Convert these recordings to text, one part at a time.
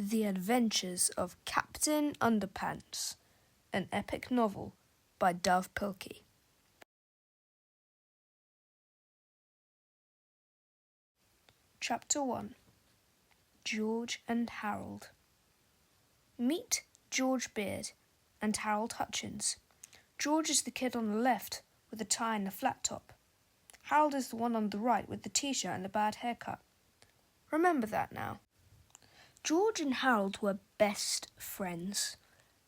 The Adventures of Captain Underpants, an epic novel by Dove Pilkey. Chapter 1. George and Harold. Meet George Beard and Harold Hutchins. George is the kid on the left with a tie and a flat top. Harold is the one on the right with the t-shirt and a bad haircut. Remember that now. George and Harold were best friends.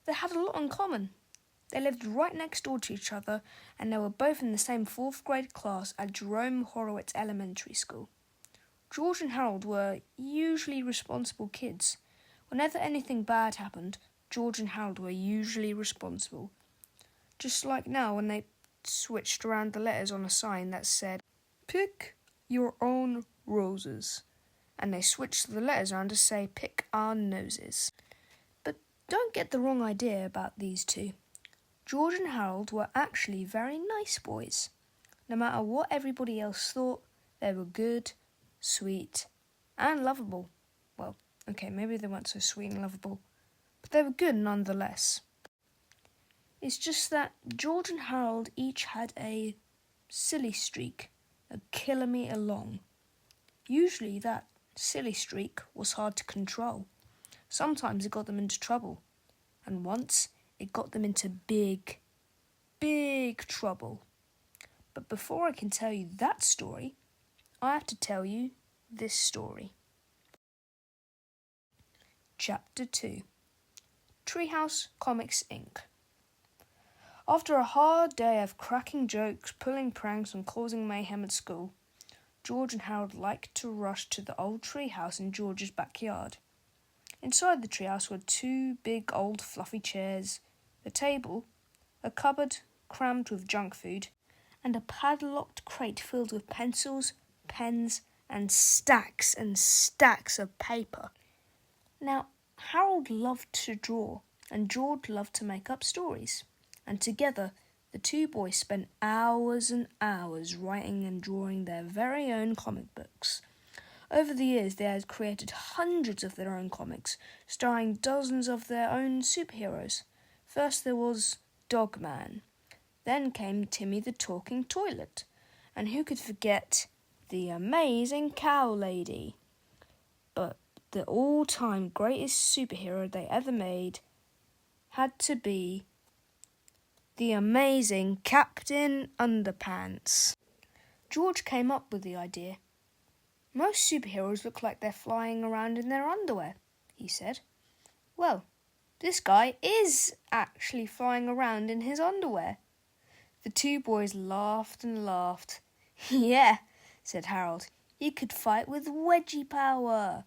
They had a lot in common. They lived right next door to each other, and they were both in the same 4th grade class at Jerome Horowitz Elementary School. George and Harold were usually responsible kids. Whenever anything bad happened, George and Harold were usually responsible. Just like now when they switched around the letters on a sign that said, "Pick your own roses." And they switched the letters around to say, "Pick our noses." But don't get the wrong idea about these two. George and Harold were actually very nice boys. No matter what everybody else thought, they were good, sweet, and lovable. Well, okay, maybe they weren't so sweet and lovable, but they were good nonetheless. It's just that George and Harold each had a silly streak, a kilometre long. Usually that silly streak was hard to control. Sometimes it got them into trouble, and once it got them into big trouble. But before I can tell you that story, I have to tell you this story. Chapter 2. Treehouse Comics Inc. After a hard day of cracking jokes, pulling pranks and causing mayhem at school, George and Harold liked to rush to the old treehouse in George's backyard. Inside the treehouse were 2 big old fluffy chairs, a table, a cupboard crammed with junk food, and a padlocked crate filled with pencils, pens, and stacks of paper. Now, Harold loved to draw, and George loved to make up stories, and together the 2 boys spent hours and hours writing and drawing their very own comic books. Over the years, they had created hundreds of their own comics, starring dozens of their own superheroes. First there was Dogman. Then came Timmy the Talking Toilet. And who could forget the Amazing Cow Lady? But the all-time greatest superhero they ever made had to be the amazing Captain Underpants. George came up with the idea. "Most superheroes look like they're flying around in their underwear," he said. "Well, this guy is actually flying around in his underwear." The 2 boys laughed and laughed. "Yeah," said Harold, "he could fight with wedgie power."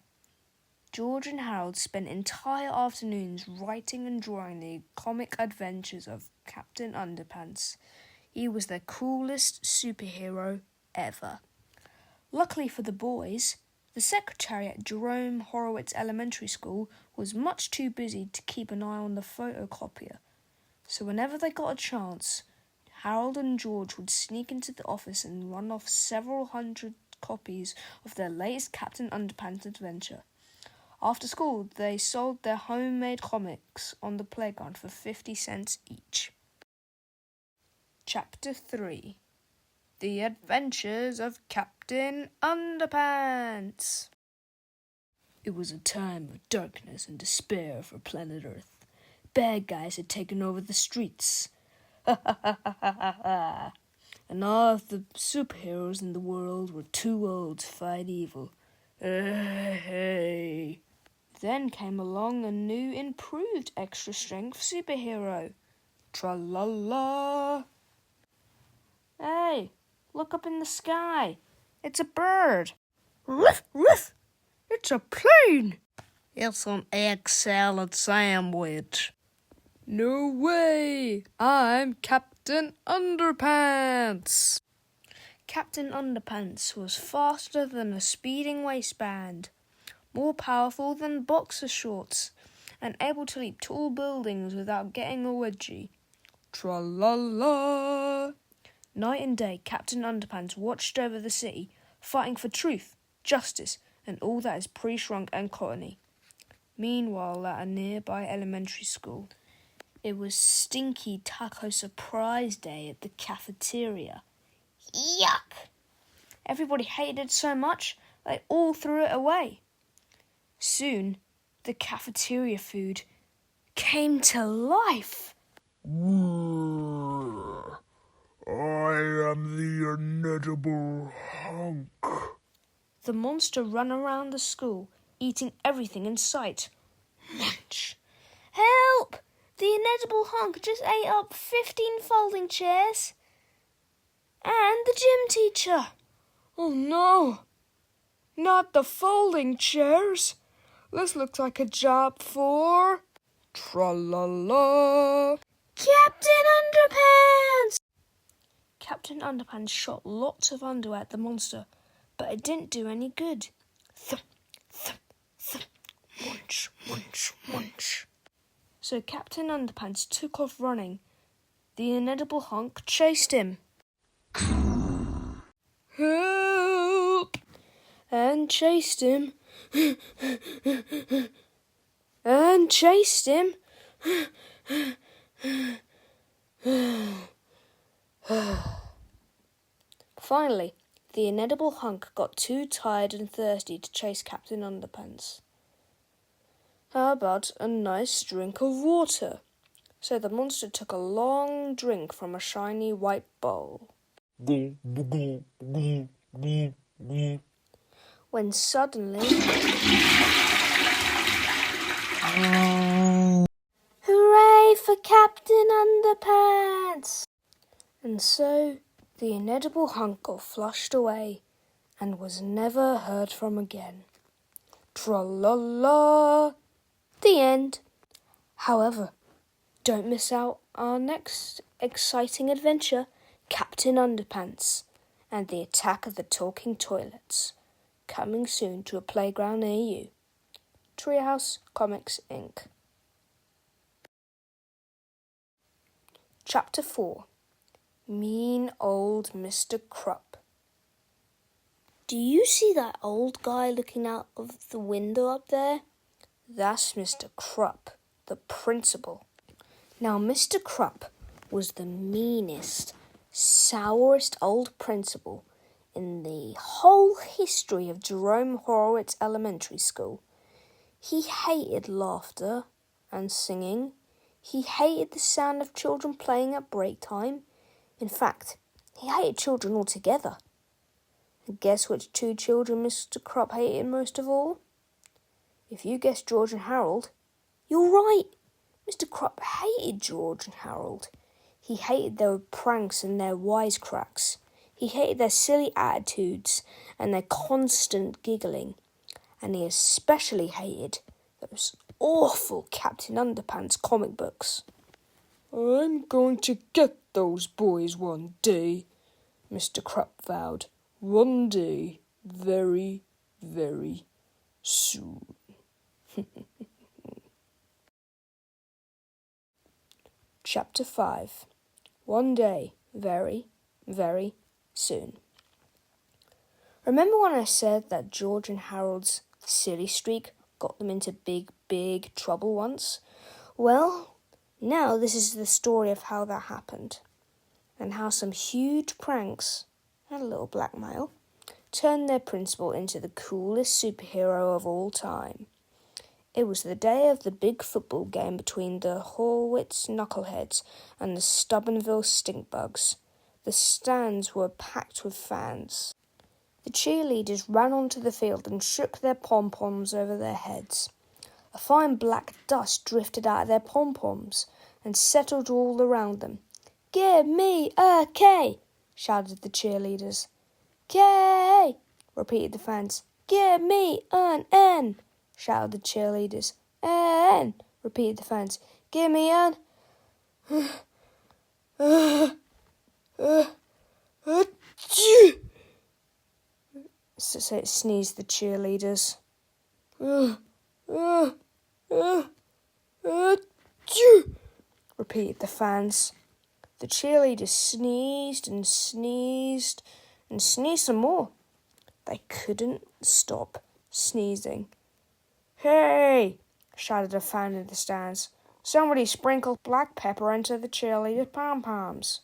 George and Harold spent entire afternoons writing and drawing the comic adventures of Captain Underpants. He was the coolest superhero ever. Luckily for the boys, the secretary at Jerome Horowitz Elementary School was much too busy to keep an eye on the photocopier. So whenever they got a chance, Harold and George would sneak into the office and run off several hundred copies of their latest Captain Underpants adventure. After school, they sold their homemade comics on the playground for 50 cents each. Chapter 3. The Adventures of Captain Underpants. It was a time of darkness and despair for planet Earth. Bad guys had taken over the streets. And all of the superheroes in the world were too old to fight evil. Hey. Then came along a new, improved extra-strength superhero. Tra-la-la. Hey, look up in the sky. It's a bird. Ruff, ruff. It's a plane. It's an egg salad sandwich. No way. I'm Captain Underpants. Captain Underpants was faster than a speeding waistband, more powerful than boxer shorts, and able to leap tall buildings without getting a wedgie. Tra-la-la. Night and day, Captain Underpants watched over the city, fighting for truth, justice, and all that is pre-shrunk and cottony. Meanwhile, at a nearby elementary school, it was Stinky Taco Surprise Day at the cafeteria. Yuck! Everybody hated it so much, they all threw it away. Soon, the cafeteria food came to life. I am the inedible hunk. The monster ran around the school, eating everything in sight. Munch! Help! The inedible hunk just ate up 15 folding chairs. And the gym teacher. Oh no! Not the folding chairs. This looks like a job for... Tra-la-la! Captain Underpants! Captain Underpants shot lots of underwear at the monster, but it didn't do any good. Thump, thump, thump. Munch, munch, munch. So Captain Underpants took off running. The inedible hunk chased him. Help! And chased him. And chased him. Finally, the inedible hunk got too tired and thirsty to chase Captain Underpants. How about a nice drink of water? So the monster took a long drink from a shiny white bowl. When suddenly... Hooray for Captain Underpants! And so the inedible hunk got flushed away and was never heard from again. Tra-la-la! The end. However, don't miss out our next exciting adventure, Captain Underpants and the Attack of the Talking Toilets, coming soon to a playground near you. Treehouse Comics, Inc. Chapter 4. Mean Old Mr. Krupp. Do you see that old guy looking out of the window up there? That's Mr. Krupp, the principal. Now, Mr. Krupp was the meanest, sourest old principal in the whole history of Jerome Horowitz Elementary School. He hated laughter and singing. He hated the sound of children playing at break time. In fact, he hated children altogether. And guess which two children Mr. Krupp hated most of all? If you guessed George and Harold, you're right. Mr. Krupp hated George and Harold. He hated their pranks and their wisecracks. He hated their silly attitudes and their constant giggling. And he especially hated those awful Captain Underpants comic books. I'm going to get those boys one day, Mr. Krupp vowed. One day, very, very soon. Chapter 5. One day, very, very soon. Remember when I said that George and Harold's silly streak got them into big trouble once? Well, now this is the story of how that happened, and how some huge pranks and a little blackmail turned their principal into the coolest superhero of all time. It was the day of the big football game between the Horwitz Knuckleheads and the Stubbornville Stinkbugs. The stands were packed with fans. The cheerleaders ran onto the field and shook their pom-poms over their heads. A fine black dust drifted out of their pom-poms and settled all around them. "Give me a K!" shouted the cheerleaders. "K!" repeated the fans. "Give me an N!" shouted the cheerleaders. "N!" repeated the fans. "Give me an..." Sneezed the cheerleaders. Repeated the fans. The cheerleaders sneezed and sneezed and sneezed some more. They couldn't stop sneezing. "Hey, shouted a fan in the stands. Somebody sprinkled black pepper into the cheerleader pom-poms.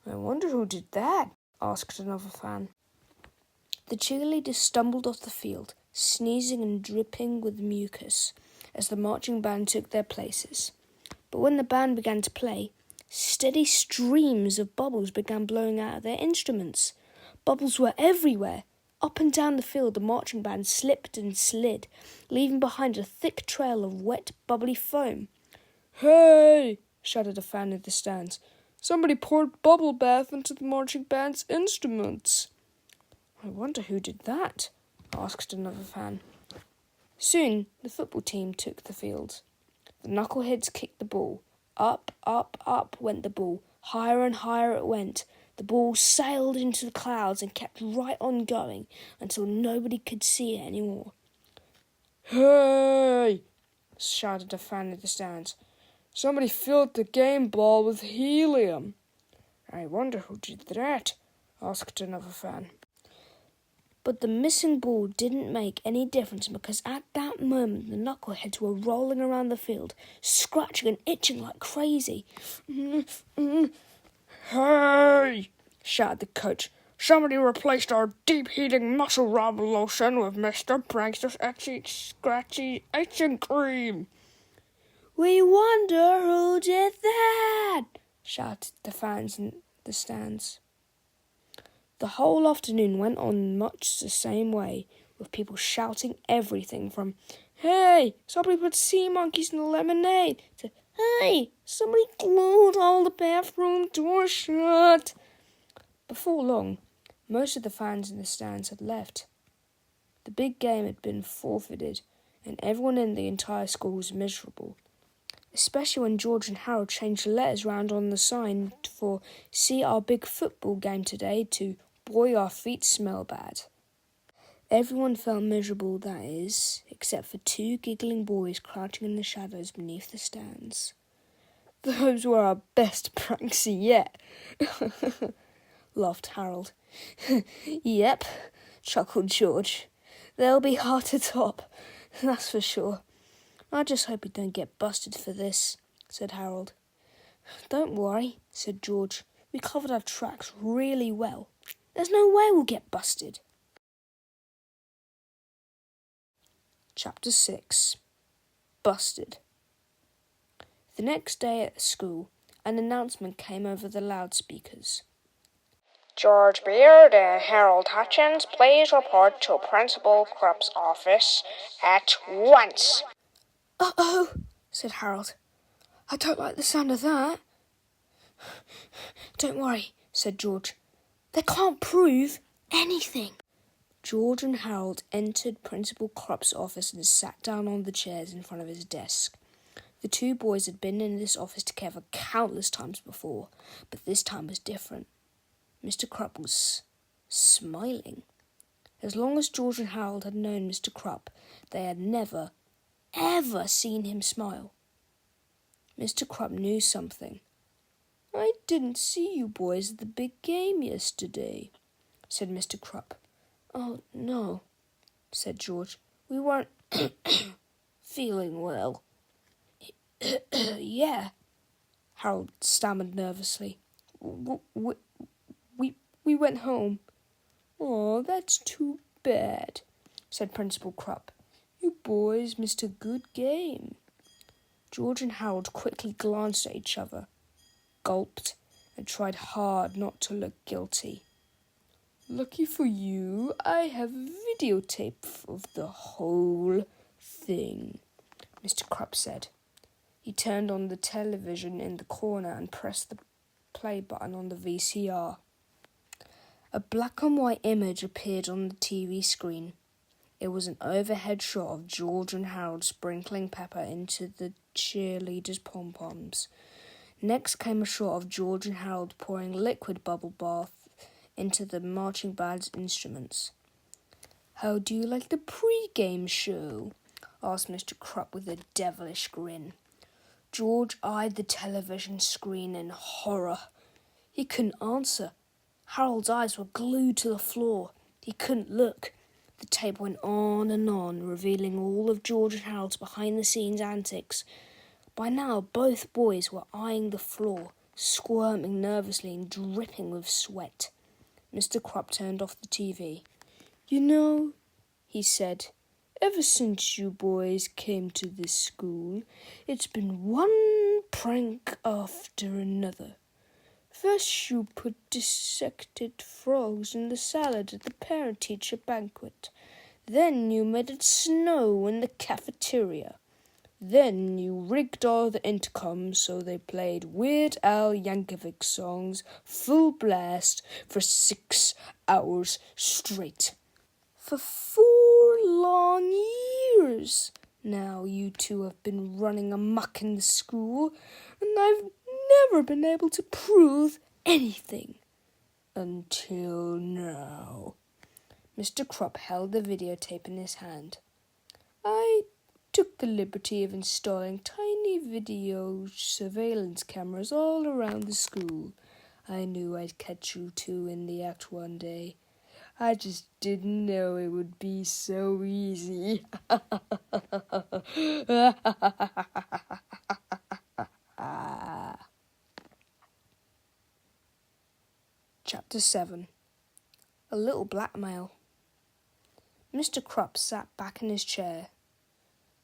I wonder who did that, asked another fan. The cheerleaders stumbled off the field, sneezing and dripping with mucus, as the marching band took their places. But when the band began to play, steady streams of bubbles began blowing out of their instruments. Bubbles were everywhere. Up and down the field, the marching band slipped and slid, leaving behind a thick trail of wet, bubbly foam. Hey! shouted a fan in the stands. Somebody poured bubble bath into the marching band's instruments. I wonder who did that, asked another fan. Soon the football team took the field. The knuckleheads kicked the ball. Up, up, up went the ball. Higher and higher it went. The ball sailed into the clouds and kept right on going until nobody could see it anymore. Hey! shouted a fan in the stands. Somebody filled the game ball with helium. I wonder who did that, asked another fan. But the missing ball didn't make any difference because at that moment the knuckleheads were rolling around the field, scratching and itching like crazy. Hey! shouted the coach. Somebody replaced our deep-heating muscle rub lotion with Mr. Prankster's itchy, scratchy itching cream. We wonder who did that, shouted the fans in the stands. The whole afternoon went on much the same way, with people shouting everything from, Hey, somebody put sea monkeys in the lemonade, to, Hey, somebody glued all the bathroom doors shut. Before long, most of the fans in the stands had left. The big game had been forfeited, and everyone in the entire school was miserable. Especially when George and Harold changed the letters round on the sign for See our big football game today to Boy, our feet smell bad. Everyone felt miserable, that is, except for two giggling boys crouching in the shadows beneath the stands. Those were our best pranks yet, laughed Harold. Yep, chuckled George. They'll be hard to top, that's for sure. I just hope we don't get busted for this, said Harold. Don't worry, said George. We covered our tracks really well. There's no way we'll get busted. Chapter 6. Busted. The next day at school, an announcement came over the loudspeakers. George Beard and Harold Hutchins, please report to Principal Krupp's office at once. Uh-oh, said Harold. I don't like the sound of that. Don't worry, said George. They can't prove anything. George and Harold entered Principal Krupp's office and sat down on the chairs in front of his desk. The two boys had been in this office together countless times before, but this time was different. Mr. Krupp was smiling. As long as George and Harold had known Mr. Krupp, they had never, ever seen him smile. Mr. Krupp knew something. I didn't see you boys at the big game yesterday, said Mr. Krupp. Oh, no, said George. We weren't feeling well. Yeah, Harold stammered nervously. We went home. Oh, that's too bad, said Principal Krupp. You boys missed a good game. George and Harold quickly glanced at each other, gulped, and tried hard not to look guilty. Lucky for you, I have a videotape of the whole thing, Mr. Krupp said. He turned on the television in the corner and pressed the play button on the VCR. A black and white image appeared on the TV screen. It was an overhead shot of George and Harold sprinkling pepper into the cheerleaders' pom-poms. Next came a shot of George and Harold pouring liquid bubble bath into the marching band's instruments. How do you like the pre-game show? Asked Mr. Krupp with a devilish grin. George eyed the television screen in horror. He couldn't answer. Harold's eyes were glued to the floor. He couldn't look. The tape went on, revealing all of George and Harold's behind-the-scenes antics. By now, both boys were eyeing the floor, squirming nervously and dripping with sweat. Mr. Krupp turned off the TV. "You know," he said, "ever since you boys came to this school, it's been one prank after another. First you put dissected frogs in the salad at the parent-teacher banquet. Then you made it snow in the cafeteria. Then you rigged all the intercoms so they played Weird Al Yankovic songs full blast for 6 hours straight. For 4 long years now you two have been running amok in the school, and I've never been able to prove anything. Until now." Mr. Krupp held the videotape in his hand. "I took the liberty of installing tiny video surveillance cameras all around the school. I knew I'd catch you two in the act one day. I just didn't know it would be so easy." Chapter 7. A Little Blackmail. Mr. Krupp sat back in his chair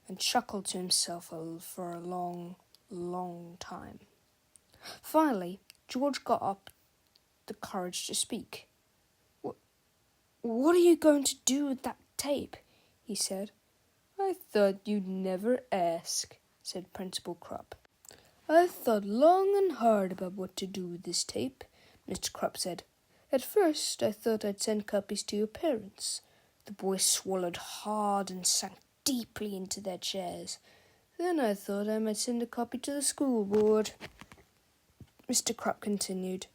and chuckled to himself for a long, long time. Finally, George got up the courage to speak. "What are you going to do with that tape?" he said. "I thought you'd never ask," said Principal Krupp. "I've thought long and hard about what to do with this tape," Mr. Krupp said. "At first, I thought I'd send copies to your parents." The boys swallowed hard and sank deeply into their chairs. "Then I thought I might send a copy to the school board." Mr. Krupp continued.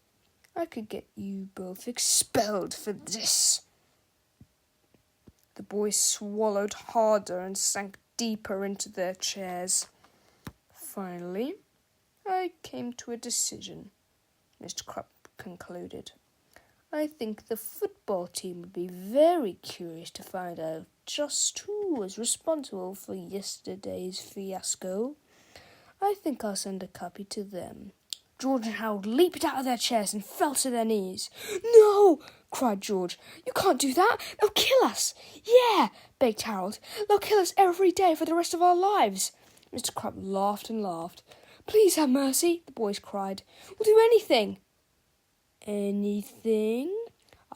"I could get you both expelled for this." The boys swallowed harder and sank deeper into their chairs. "Finally, I came to a decision," Mr. Krupp concluded. "I think the football team would be very curious to find out just who was responsible for yesterday's fiasco. I think I'll send a copy to them." George and Harold leaped out of their chairs and fell to their knees. "No!" cried George. "You can't do that! They'll kill us!" "Yeah!" begged Harold. "They'll kill us every day for the rest of our lives." Mr. Krupp laughed and laughed. "Please have mercy," the boys cried. "We'll do anything." "Anything?"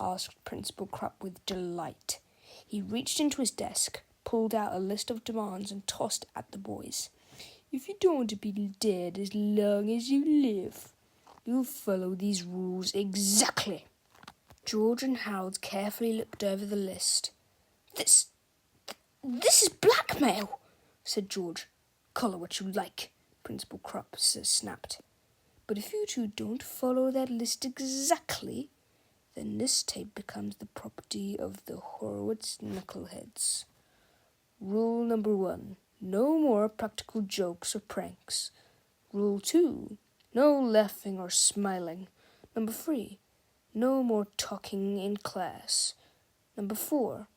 asked Principal Krupp with delight. He reached into his desk, pulled out a list of demands and tossed it at the boys. "If you don't want to be dead as long as you live, you'll follow these rules exactly." George and Harold carefully looked over the list. This is blackmail," said George. "Call it what you like," Principal Krupp snapped. "But if you two don't follow that list exactly, then this tape becomes the property of the Horowitz knuckleheads. Rule number 1. No more practical jokes or pranks. Rule 2. No laughing or smiling. Number 3. No more talking in class. Number 4.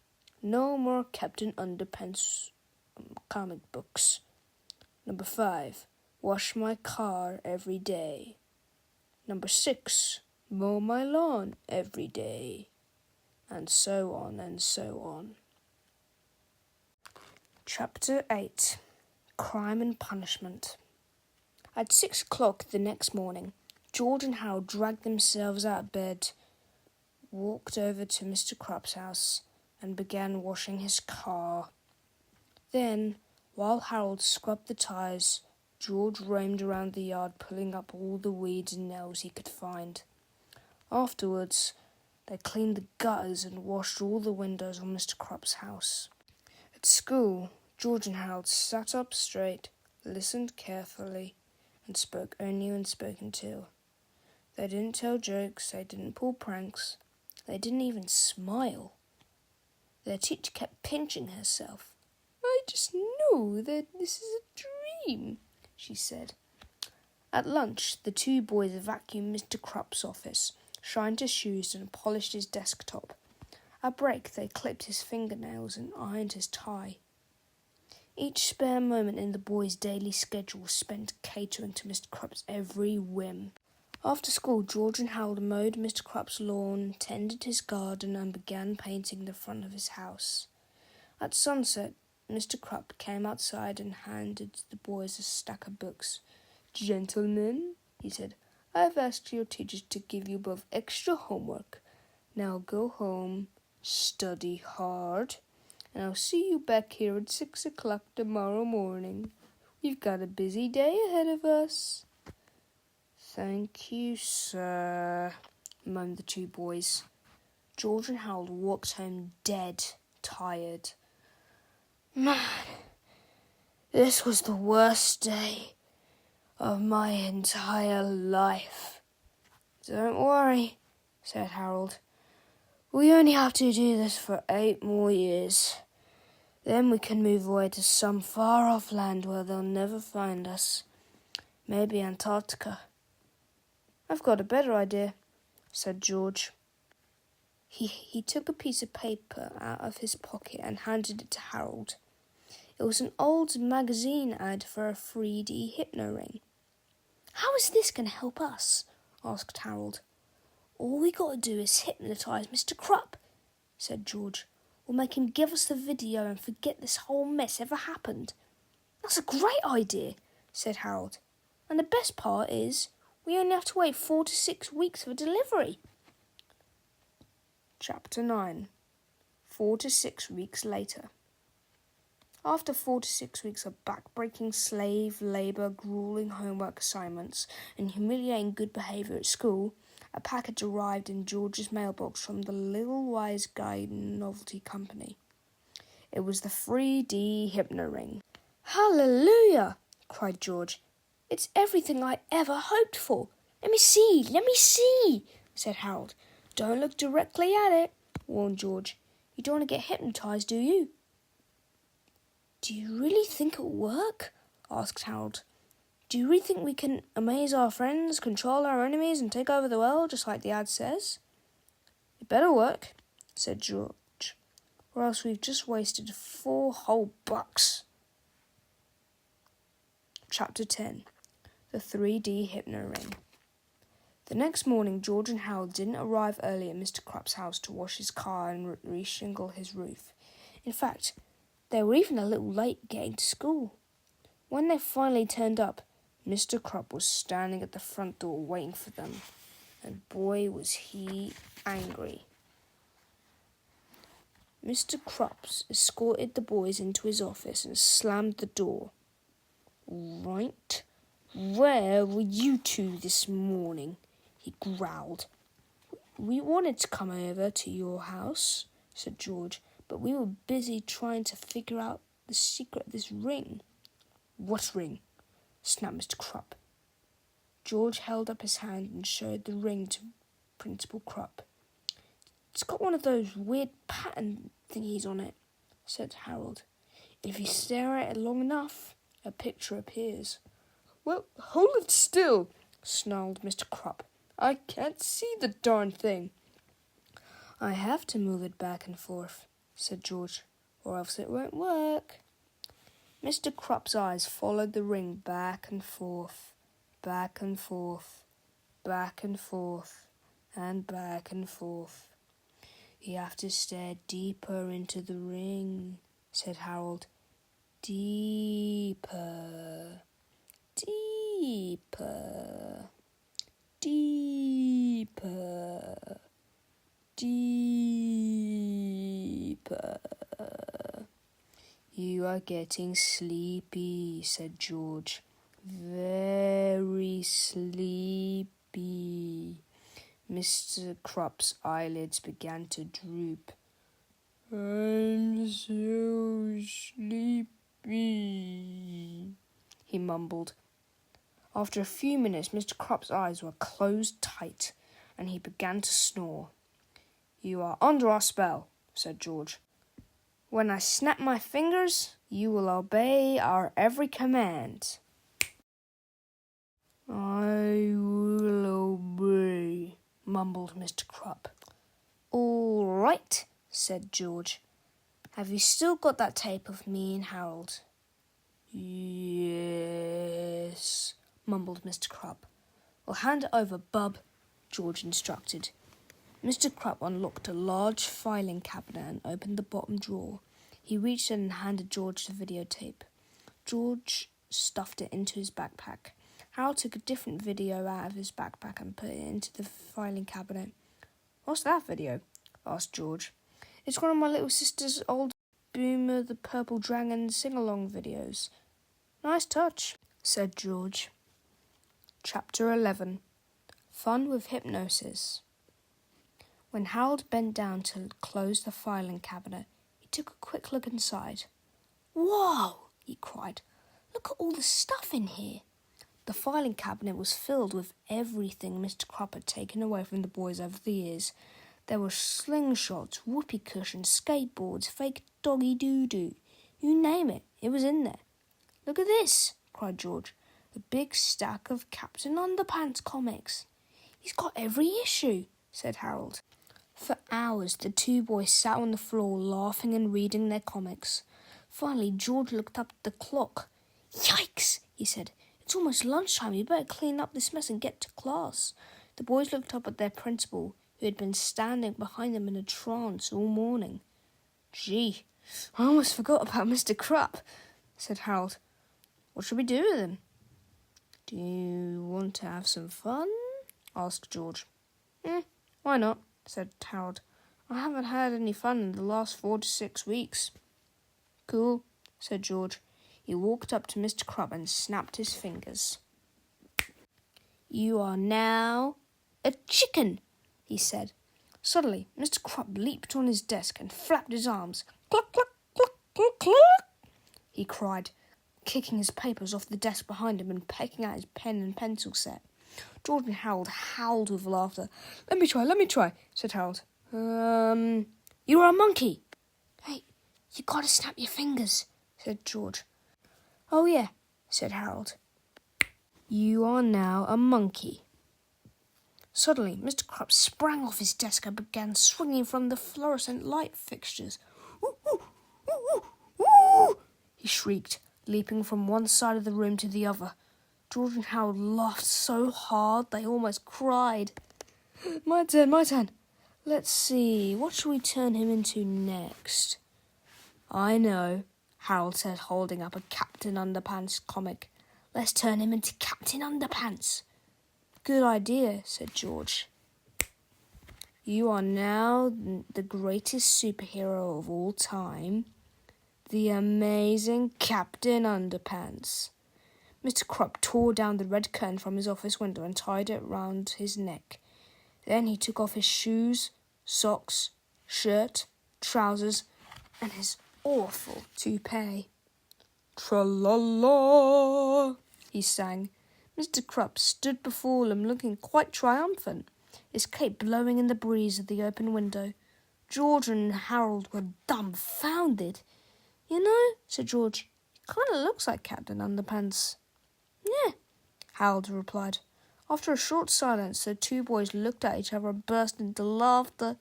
No more Captain Underpants comic books. Number 5. Wash my car every day. Number 6. Mow my lawn every day. And so on and so on. Chapter 8. Crime and Punishment. At 6 o'clock the next morning, George and Harold dragged themselves out of bed, walked over to Mr. Krupp's house, and began washing his car. Then, while Harold scrubbed the tyres, George roamed around the yard pulling up all the weeds and nails he could find. Afterwards, they cleaned the gutters and washed all the windows on Mr. Krupp's house. At school, George and Harold sat up straight, listened carefully, and spoke only when spoken to. They didn't tell jokes, they didn't pull pranks, they didn't even smile. Their teacher kept pinching herself. "I just know that this is a dream," she said. At lunch, the two boys vacuumed Mr. Krupp's office, shined his shoes, and polished his desktop. At break, they clipped his fingernails and ironed his tie. Each spare moment in the boys' daily schedule was spent catering to Mr. Crupp's every whim. After school, George and Harold mowed Mr. Crupp's lawn, tended his garden, and began painting the front of his house. At sunset, Mr. Crupp came outside and handed the boys a stack of books. "Gentlemen," he said, "I've asked your teachers to give you both extra homework. Now go home, study hard, and I'll see you back here at 6 o'clock tomorrow morning. We've got a busy day ahead of us." "Thank you, sir," moaned the two boys. George and Harold walked home dead tired. "Man, this was the worst day of my entire life." "Don't worry," said Harold. "We only have to do this for 8 more years. Then we can move away to some far-off land where they'll never find us. Maybe Antarctica." "I've got a better idea," said George. He took a piece of paper out of his pocket and handed it to Harold. It was an old magazine ad for a 3D hypno ring. "How is this going to help us?" asked Harold. "All we got to do is hypnotise Mr. Crupp," said George. "We'll make him give us the video and forget this whole mess ever happened." "That's a great idea," said Harold. "And the best part is we only have to wait 4 to 6 weeks for delivery." Chapter 9. 4 to 6 weeks later. After 4 to 6 weeks of back-breaking slave labour, gruelling homework assignments, and humiliating good behaviour at school, a package arrived in George's mailbox from the Little Wise Guy Novelty Company. It was the 3D hypno ring. "Hallelujah!" cried George. "It's everything I ever hoped for." Let me see," said Harold. "Don't look directly at it," warned George. "You don't want to get hypnotised, do you?" "Do you really think it'll work?" asked Harold. "Do you really think we can amaze our friends, control our enemies, and take over the world, just like the ad says?" "It better work," said George, "or else we've just wasted 4 whole bucks." Chapter 10. The 3D Hypno Ring. The next morning, George and Harold didn't arrive early at Mr. Crupp's house to wash his car and reshingle his roof. In fact, they were even a little late getting to school. When they finally turned up, Mr. Crupp was standing at the front door waiting for them, and boy was he angry. Mr. Crupp escorted the boys into his office and slammed the door. "Right, where were you two this morning?" he growled. "We wanted to come over to your house," said George, "but we were busy trying to figure out the secret of this ring." "What ring?" snapped Mr. Crupp. George held up his hand and showed the ring to Principal Crupp. "It's got one of those weird pattern thingies on it," said Harold. "If you stare at it long enough, a picture appears." "Well, hold it still," snarled Mr. Crupp. "I can't see the darn thing." "I have to move it back and forth," said George, "or else it won't work." Mr. Crupp's eyes followed the ring back and forth, back and forth, back and forth, and back and forth. "You have to stare deeper into the ring," said Harold. "Deeper, deeper, deeper, deeper." "You are getting sleepy," said George. "Very sleepy." Mr. Crupp's eyelids began to droop. "I'm so sleepy," he mumbled. After a few minutes, Mr. Crupp's eyes were closed tight, and he began to snore. "You are under our spell," said George. "When I snap my fingers, you will obey our every command." "I will obey," mumbled Mr. Crupp. "All right," said George. "Have you still got that tape of me and Harold?" "Yes," mumbled Mr. Krupp. "Well, hand it over, bub," George instructed. Mr. Krupp unlocked a large filing cabinet and opened the bottom drawer. He reached in and handed George the videotape. George stuffed it into his backpack. Harold took a different video out of his backpack and put it into the filing cabinet. "What's that video?" asked George. "It's one of my little sister's old Boomer the Purple Dragon sing-along videos." "Nice touch," said George. Chapter 11. Fun with Hypnosis. When Harold bent down to close the filing cabinet, he took a quick look inside. "Whoa!" he cried. "Look at all the stuff in here." The filing cabinet was filled with everything Mr. Krupp had taken away from the boys over the years. There were slingshots, whoopee cushions, skateboards, fake doggy doo-doo. You name it, it was in there. "Look at this," cried George. "A big stack of Captain Underpants comics." "He's got every issue," said Harold. For hours, the two boys sat on the floor laughing and reading their comics. Finally, George looked up at the clock. "Yikes," he said. "It's almost lunchtime. We better clean up this mess and get to class." The boys looked up at their principal, who had been standing behind them in a trance all morning. "Gee, I almost forgot about Mr. Krupp," said Harold. "What should we do with him?" "Do you want to have some fun?" asked George. Why not?" said Harold. "I haven't had any fun in the last 4 to 6 weeks." "Cool," said George. He walked up to Mr. Krupp and snapped his fingers. "You are now a chicken," he said. Suddenly, Mr. Krupp leaped on his desk and flapped his arms. "Cluck, cluck, cluck, cluck, cluck," he cried, kicking his papers off the desk behind him and pecking at his pen and pencil set. George and Harold howled with laughter. Let me try," said Harold. "You are a monkey." "Hey, you gotta snap your fingers," said George. "Oh yeah," said Harold. "You are now a monkey." Suddenly, Mr. Krupp sprang off his desk and began swinging from the fluorescent light fixtures. "Ooh, ooh, ooh, ooh, ooh," he shrieked, leaping from one side of the room to the other. George and Harold laughed so hard they almost cried. My turn. Let's see, what shall we turn him into next?" "I know," Harold said, holding up a Captain Underpants comic. "Let's turn him into Captain Underpants." "Good idea," said George. "You are now the greatest superhero of all time, the amazing Captain Underpants." Mr. Krupp tore down the red curtain from his office window and tied it round his neck. Then he took off his shoes, socks, shirt, trousers, and his awful toupee. "Tra-la-la," he sang. Mr. Krupp stood before them looking quite triumphant, his cape blowing in the breeze of the open window. George and Harold were dumbfounded. "You know," said George, "he kind of looks like Captain Underpants." "Yeah," Harold replied. After a short silence, the two boys looked at each other and burst into laughter.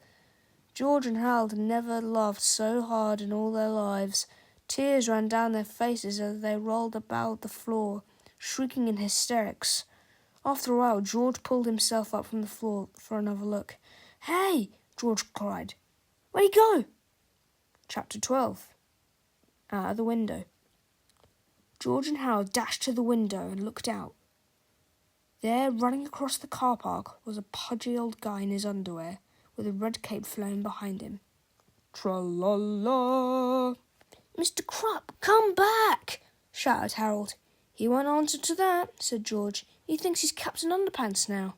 George and Harold had never laughed so hard in all their lives. Tears ran down their faces as they rolled about the floor, shrieking in hysterics. After a while, George pulled himself up from the floor for another look. "Hey!" George cried. "Where'd he go?" Chapter 12. Out of the window. George and Harold dashed to the window and looked out. There, running across the car park, was a pudgy old guy in his underwear, with a red cape flowing behind him. "Tra-la-la!" "Mr. Krupp, come back!" shouted Harold. "He won't answer to that," said George. "He thinks he's Captain Underpants now."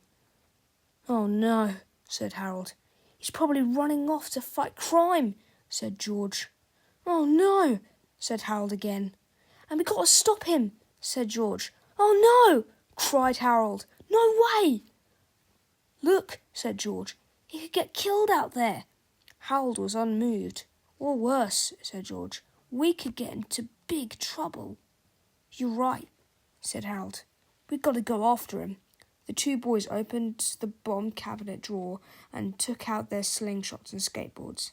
"Oh no," said Harold. "He's probably running off to fight crime," said George. "Oh no," said Harold again. "And we got to stop him," said George. "Oh no!" cried Harold. "No way!" "Look," said George. "He could get killed out there." Harold was unmoved. "Or worse," said George. "We could get into big trouble." "You're right," said Harold. "We've got to go after him." The two boys opened the bomb cabinet drawer and took out their slingshots and skateboards.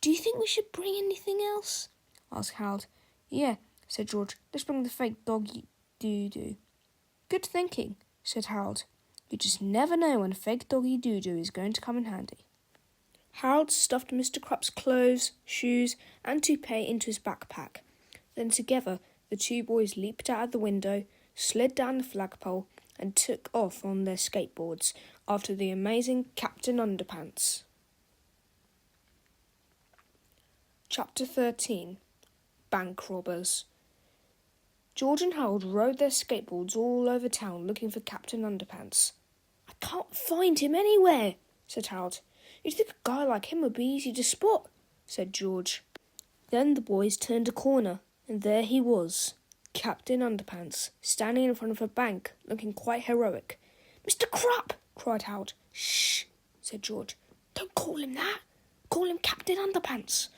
do you think we should bring anything else? Asked Harold. Yeah, said George. Let's bring the fake doggy doo-doo. Good thinking, said Harold. You just never know when a fake doggy doo-doo is going to come in handy. Harold stuffed Mr. Crupp's clothes, shoes, and toupee into his backpack. Then together the two boys leaped out of the window, slid down the flagpole, and took off on their skateboards after the amazing Captain Underpants. Chapter 13. Bank Robbers. George and Harold rode their skateboards all over town looking for Captain Underpants. I can't find him anywhere, said Harold. You'd think a guy like him would be easy to spot, said George. Then the boys turned a corner, and there he was, Captain Underpants, standing in front of a bank, looking quite heroic. Mr. Crupp, cried Harold. Shh, said George. Don't call him that. Call him Captain Underpants.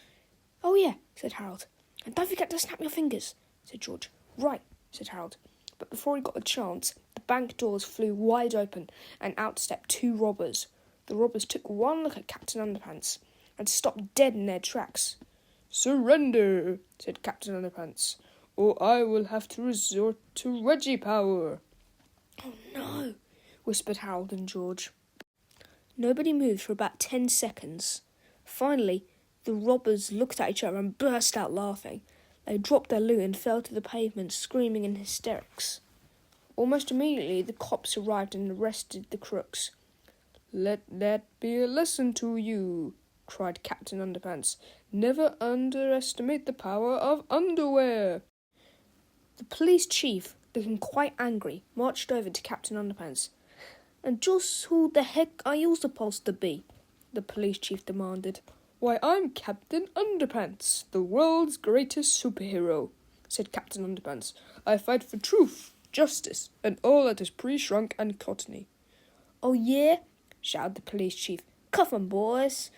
Oh, yeah, said Harold. And don't forget to snap your fingers, said George. Right, said Harold. But before he got a chance, the bank doors flew wide open, and out stepped two robbers. The robbers took one look at Captain Underpants and stopped dead in their tracks. Surrender, said Captain Underpants, or I will have to resort to Reggie power. Oh, no, whispered Harold and George. Nobody moved for about 10 seconds. Finally, the robbers looked at each other and burst out laughing. They dropped their loot and fell to the pavement, screaming in hysterics. Almost immediately, the cops arrived and arrested the crooks. Let that be a lesson to you, cried Captain Underpants. Never underestimate the power of underwear. The police chief, looking quite angry, marched over to Captain Underpants. And just who the heck are you supposed to be? The police chief demanded. Why, I'm Captain Underpants, the world's greatest superhero, said Captain Underpants. I fight for truth, justice, and all that is pre-shrunk and cottony. Oh, yeah? Shouted the police chief. Cuff 'em, boys.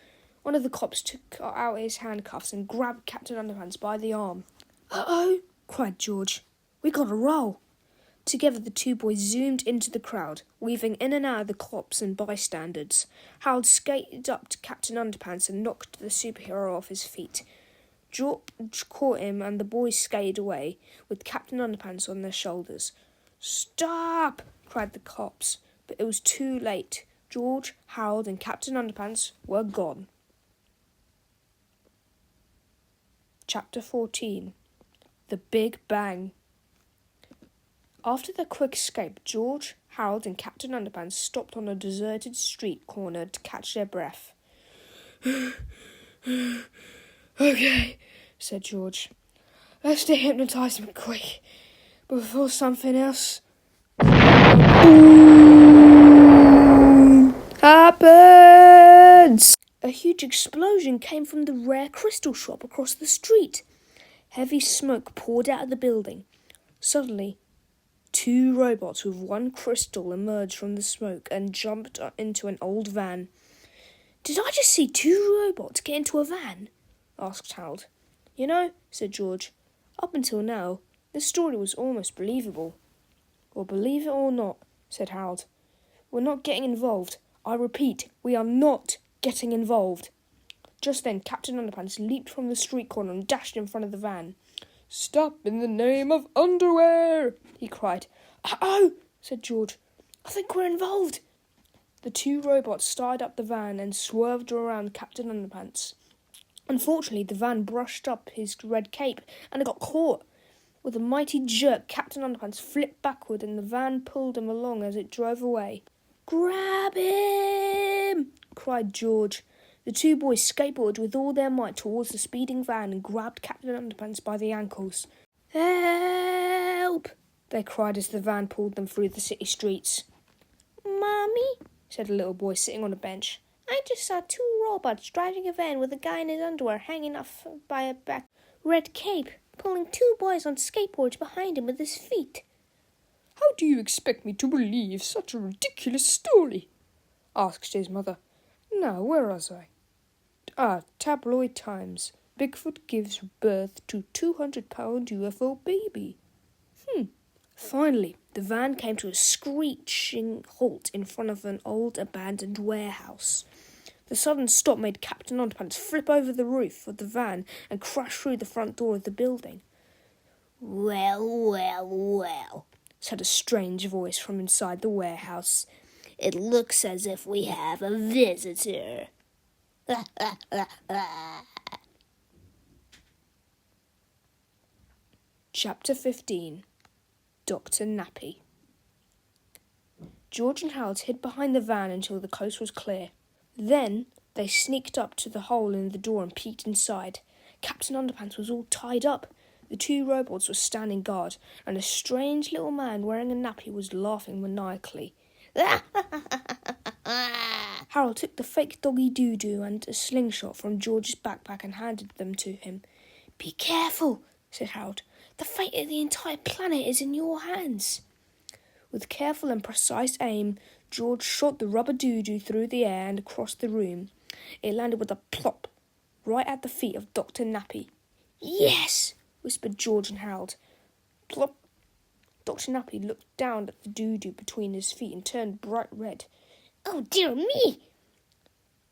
One of the cops took out his handcuffs and grabbed Captain Underpants by the arm. Uh-oh, cried George. We gotta roll. Together the two boys zoomed into the crowd, weaving in and out of the cops and bystanders. Harold skated up to Captain Underpants and knocked the superhero off his feet. George caught him and the boys skated away, with Captain Underpants on their shoulders. Stop! Cried the cops, but it was too late. George, Harold, and Captain Underpants were gone. Chapter 14. The Big Bang. After their quick escape, George, Harold, and Captain Underpants stopped on a deserted street corner to catch their breath. Okay, said George. Let's dehypnotise him quick, before something else happens. A huge explosion came from the rare crystal shop across the street. Heavy smoke poured out of the building. Suddenly, two robots with one crystal emerged from the smoke and jumped into an old van. Did I just see two robots get into a van? Asked Harold. You know, said George, up until now, this story was almost believable. Well, believe it or not, said Harold, we're not getting involved. I repeat, we are not getting involved. Just then, Captain Underpants leaped from the street corner and dashed in front of the van. Stop in the name of underwear, he cried. Uh-oh, said George. I think we're involved. The two robots started up the van and swerved around Captain Underpants. Unfortunately, the van brushed up his red cape and it got caught. With a mighty jerk, Captain Underpants flipped backward and the van pulled him along as it drove away. Grab him! Cried George. The two boys skateboarded with all their might towards the speeding van and grabbed Captain Underpants by the ankles. Help! They cried as the van pulled them through the city streets. Mommy, said a little boy sitting on a bench. I just saw two robots driving a van with a guy in his underwear hanging off by a back red cape, pulling two boys on skateboards behind him with his feet. How do you expect me to believe such a ridiculous story? Asked his mother. Now, where was I? Tabloid Times. Bigfoot gives birth to 200-pound UFO baby. Finally, the van came to a screeching halt in front of an old abandoned warehouse. The sudden stop made Captain Underpants flip over the roof of the van and crash through the front door of the building. Well, well, well, said a strange voice from inside the warehouse. It looks as if we have a visitor. Chapter 15. Dr. Nappy. George and Harold hid behind the van until the coast was clear. Then they sneaked up to the hole in the door and peeked inside. Captain Underpants was all tied up. The two robots were standing guard, and a strange little man wearing a nappy was laughing maniacally. Harold took the fake doggy doo-doo and a slingshot from George's backpack and handed them to him. "Be careful," said Harold. "The fate of the entire planet is in your hands." With careful and precise aim, George shot the rubber doo-doo through the air and across the room. It landed with a plop, right at the feet of Dr. Nappy. "Yes!" whispered George and Harold. Plop! Dr. Nappy looked down at the doo-doo between his feet and turned bright red. "Oh, dear me!"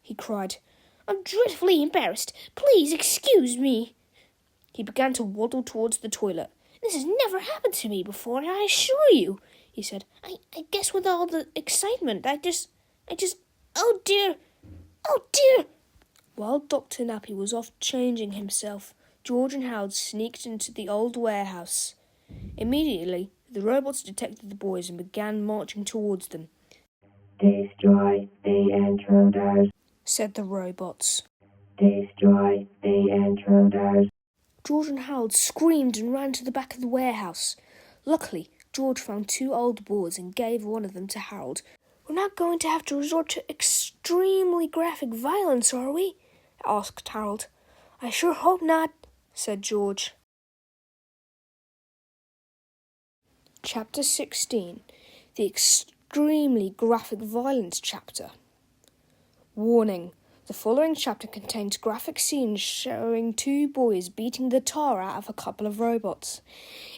he cried. "I'm dreadfully embarrassed. Please excuse me." He began to waddle towards the toilet. "This has never happened to me before, I assure you," he said. I guess with all the excitement, I just... Oh, dear! Oh, dear!" While Dr. Nappy was off changing himself, George and Harold sneaked into the old warehouse. Immediately, the robots detected the boys and began marching towards them. "Destroy the intruders," said the robots. "Destroy the intruders." George and Harold screamed and ran to the back of the warehouse. Luckily, George found two old boards and gave one of them to Harold. "We're not going to have to resort to extremely graphic violence, are we?" asked Harold. "I sure hope not," said George. Chapter 16. The Extremely Graphic Violence Chapter. Warning. The following chapter contains graphic scenes showing two boys beating the tar out of a couple of robots.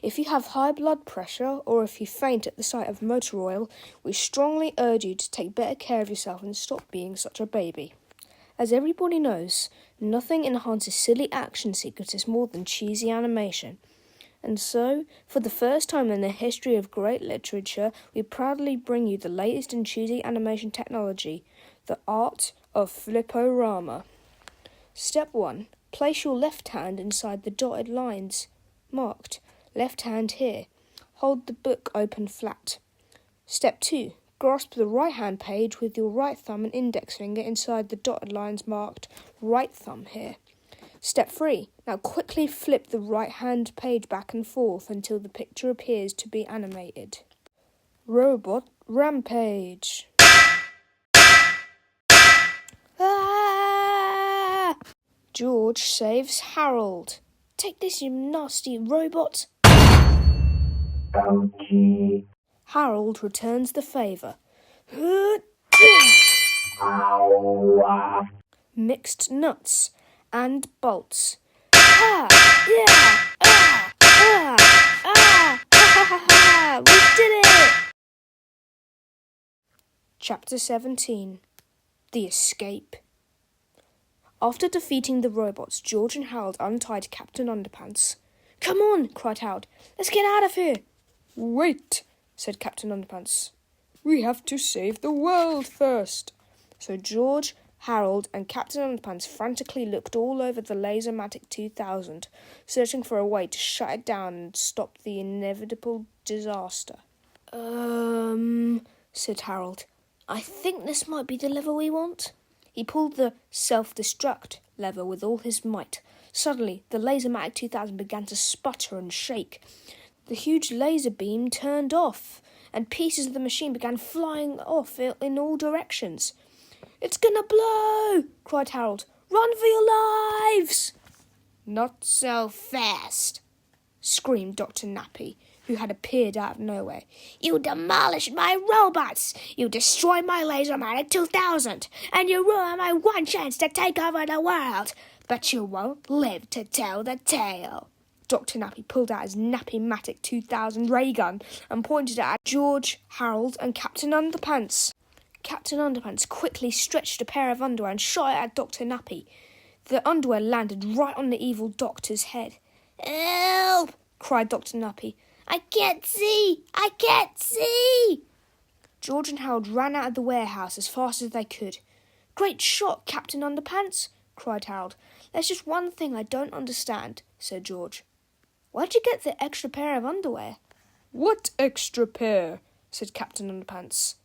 If you have high blood pressure or if you faint at the sight of motor oil, we strongly urge you to take better care of yourself and stop being such a baby. As everybody knows, nothing enhances silly action sequences more than cheesy animation. And so, for the first time in the history of great literature, we proudly bring you the latest in cheesy animation technology, the art of Fliporama. Step 1. Place your left hand inside the dotted lines marked left hand here. Hold the book open flat. Step 2. Grasp the right hand page with your right thumb and index finger inside the dotted lines marked right thumb here. Step 3. Now quickly flip the right hand page back and forth until the picture appears to be animated. Robot Rampage. Ah! George saves Harold. "Take this, you nasty robot." "Ouchie." Harold returns the favour. Ow. Mixed nuts and bolts. Ah! Yeah! Ah! Ah! Ah! Ha ha ha! We did it! Chapter 17. The Escape. After defeating the robots, George and Harold untied Captain Underpants. "Come on," cried Harold. "Let's get out of here." "Wait," said Captain Underpants. "We have to save the world first." So George, Harold and Captain Underpants frantically looked all over the Lasermatic 2000, searching for a way to shut it down and stop the inevitable disaster. Said Harold. "I think this might be the lever we want." He pulled the self-destruct lever with all his might. Suddenly, the Lasermatic 2000 began to sputter and shake. The huge laser beam turned off, and pieces of the machine began flying off in all directions. "It's gonna blow!" cried Harold. "Run for your lives!" "Not so fast!" screamed Dr. Nappy, who had appeared out of nowhere. "You demolished my robots! You destroyed my Lasermatic 2000! And you ruined my one chance to take over the world! But you won't live to tell the tale!" Dr. Nappy pulled out his Nappy-matic 2000 ray gun and pointed it at George, Harold and Captain Underpants. Captain Underpants quickly stretched a pair of underwear and shot it at Dr. Nappy. The underwear landed right on the evil doctor's head. Help! cried Dr. Nappy. I can't see! I can't see! George and Harold ran out of the warehouse as fast as they could. Great shot, Captain Underpants, cried Harold. There's just one thing I don't understand, said George. Where'd you get the extra pair of underwear? What extra pair? Said Captain Underpants.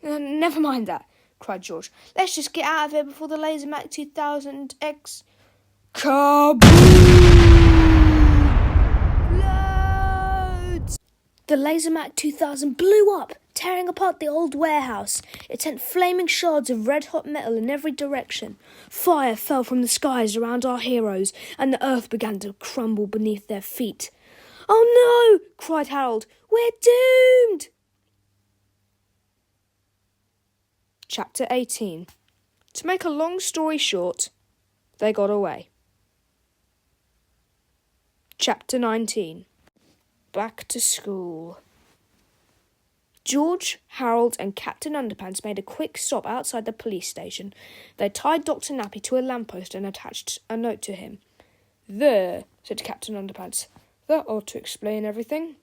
Never mind that, cried George. Let's just get out of here before the Laser Mac 2000X... Loads! The Laser Mac 2000 blew up, tearing apart the old warehouse. It sent flaming shards of red-hot metal in every direction. Fire fell from the skies around our heroes, and the earth began to crumble beneath their feet. Oh no! cried Harold. We're doomed! Chapter 18. To make a long story short, they got away. Chapter 19. Back to school. George, Harold and Captain Underpants made a quick stop outside the police station. They tied Dr. Nappy to a lamppost and attached a note to him. There, said Captain Underpants. That ought to explain everything.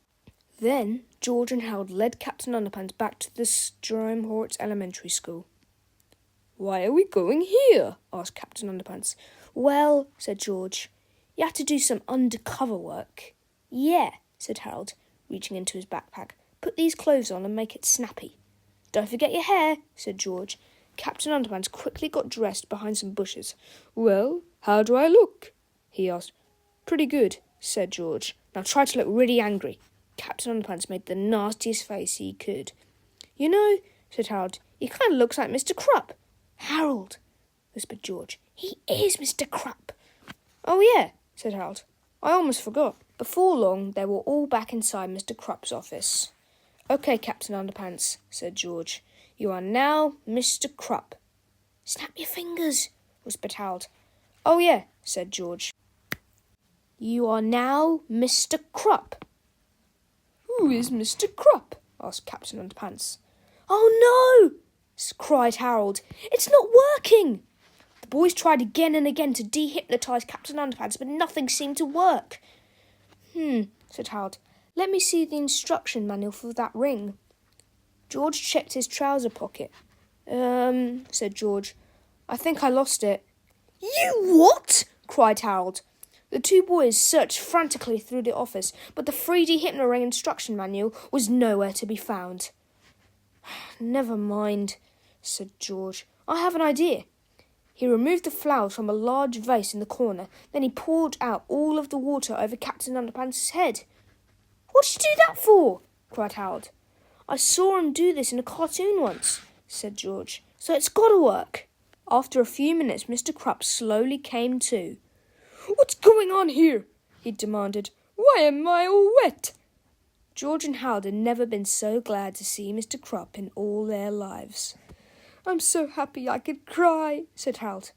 Then George and Harold led Captain Underpants back to the Jerome Horrocks Elementary School. Why are we going here? Asked Captain Underpants. Well, said George, you have to do some undercover work. Yeah, said Harold, reaching into his backpack. Put these clothes on and make it snappy. Don't forget your hair, said George. Captain Underpants quickly got dressed behind some bushes. Well, how do I look? He asked. Pretty good, said George. Now try to look really angry. Captain Underpants made the nastiest face he could. You know, said Harold, he kind of looks like Mr. Krupp. Harold, whispered George. He is Mr. Krupp. Oh, yeah, said Harold. I almost forgot. Before long, they were all back inside Mr. Krupp's office. Okay, Captain Underpants, said George. You are now Mr. Krupp. Snap your fingers, whispered Harold. Oh, yeah, said George. You are now Mr. Krupp. Who is Mr. Krupp? Asked Captain Underpants. Oh, no, cried Harold. It's not working. The boys tried again and again to dehypnotise Captain Underpants, but nothing seemed to work. Said Harold. Let me see the instruction manual for that ring. George checked his trouser pocket. Said George. I think I lost it. You what? Cried Harold. The two boys searched frantically through the office, but the 3D hypno-ring instruction manual was nowhere to be found. Never mind, said George. I have an idea. He removed the flowers from a large vase in the corner. Then he poured out all of the water over Captain Underpants' head. What did you do that for? Cried Harold. I saw him do this in a cartoon once, said George. So it's got to work. After a few minutes, Mr. Krupp slowly came to. What's going on here? He demanded. Why am I all wet? George and Harold had never been so glad to see Mr. Krupp in all their lives. I'm so happy I could cry, said Harold.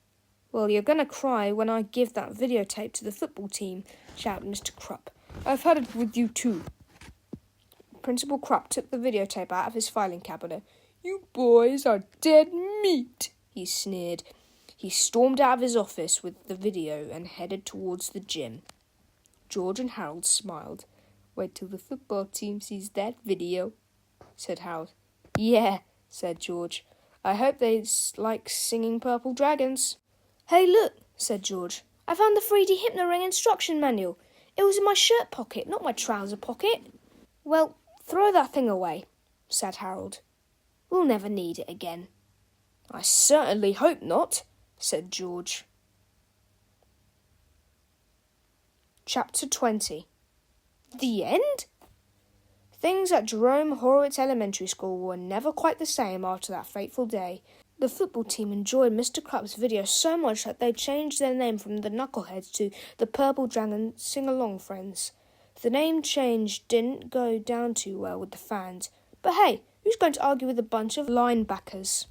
Well, you're going to cry when I give that videotape to the football team, shouted Mr. Krupp. I've had it with you too. Principal Krupp took the videotape out of his filing cabinet. You boys are dead meat, he sneered. He stormed out of his office with the video and headed towards the gym. George and Harold smiled. Wait till the football team sees that video, said Harold. Yeah, said George. I hope they like singing Purple Dragons. Hey, look, said George. I found the 3D hypno-ring instruction manual. It was in my shirt pocket, not my trouser pocket. Well, throw that thing away, said Harold. We'll never need it again. I certainly hope not, said George. Chapter 20. The end? Things at Jerome Horrocks Elementary School were never quite the same after that fateful day. The football team enjoyed Mr. Krupp's video so much that they changed their name from the Knuckleheads to the Purple Dragon Sing-Along Friends. The name change didn't go down too well with the fans. But hey, who's going to argue with a bunch of linebackers?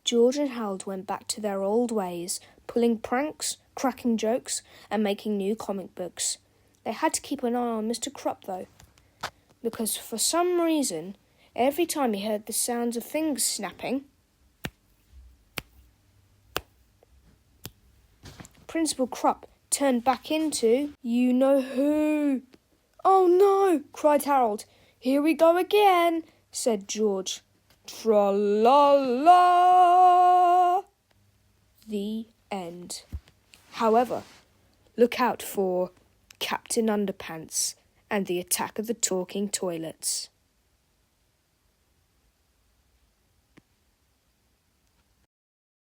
George and Harold went back to their old ways, pulling pranks, cracking jokes, and making new comic books. They had to keep an eye on Mr. Krupp, though, because for some reason, every time he heard the sounds of fingers snapping, Principal Krupp turned back into you-know-who. "Oh no!" cried Harold. "Here we go again," said George. Tra-la-la! The end. However, look out for Captain Underpants and the Attack of the Talking Toilets.